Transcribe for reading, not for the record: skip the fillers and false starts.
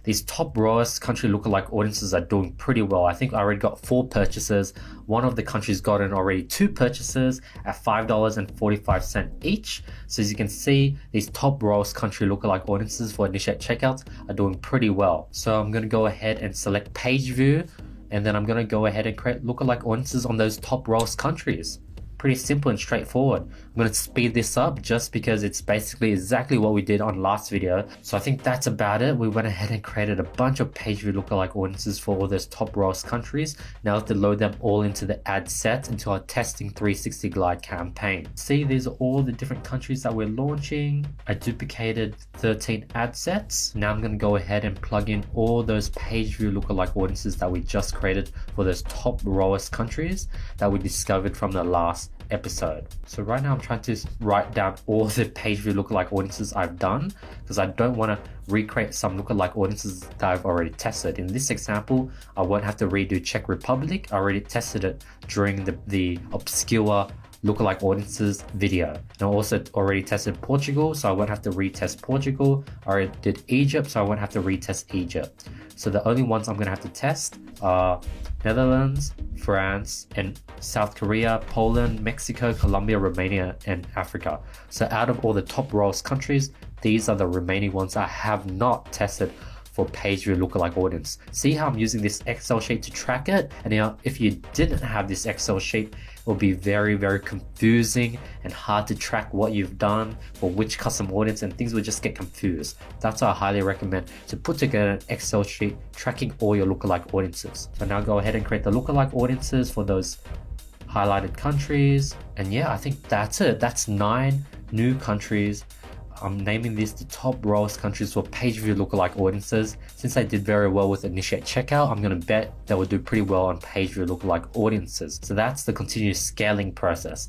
these top ROAS country lookalike audiences are doing pretty well. I think I already got 4 purchases. One of the countries gotten already 2 purchases at $5.45 each. So as you can see, these top ROAS country lookalike audiences for initiate checkouts are doing pretty well. So I'm going to go ahead and select page view, and then I'm going to go ahead and create lookalike audiences on those top ROAS countries. Pretty simple and straightforward. I'm going to speed this up just because it's basically exactly what we did on last video. So I think that's about it. We went ahead and created a bunch of page view lookalike audiences for all those top ROAS countries. Now we have to load them all into the ad set into our testing 360 glide campaign. See, these are all the different countries that we're launching. I duplicated 13 ad sets. Now I'm going to go ahead and plug in all those page view lookalike audiences that we just created for those top ROAS countries that we discovered from the last episode. So right now I'm trying to write down all the page view lookalike audiences I've done because I don't want to recreate some lookalike audiences that I've already tested. In this example, I won't have to redo Czech Republic. I already tested it during the obscure lookalike audiences video. And I also already tested Portugal, so I won't have to retest Portugal. I already did Egypt, so I won't have to retest Egypt. So the only ones I'm going to have to test are Netherlands, France, and South Korea, Poland, Mexico, Colombia, Romania, and Africa. So out of all the top ROAS countries, these are the remaining ones I have not tested for page view lookalike audience. See how I'm using this Excel sheet to track it? And now if you didn't have this Excel sheet, it will be very, very confusing and hard to track what you've done for which custom audience, and things will just get confused. That's why I highly recommend to put together an Excel sheet tracking all your lookalike audiences. So now go ahead and create the lookalike audiences for those highlighted countries. And yeah, I think that's it. That's 9 new countries. I'm naming these the top ROAS countries for page view lookalike audiences. Since I did very well with initiate checkout, I'm going to bet they will do pretty well on page view lookalike audiences. So that's the continuous scaling process.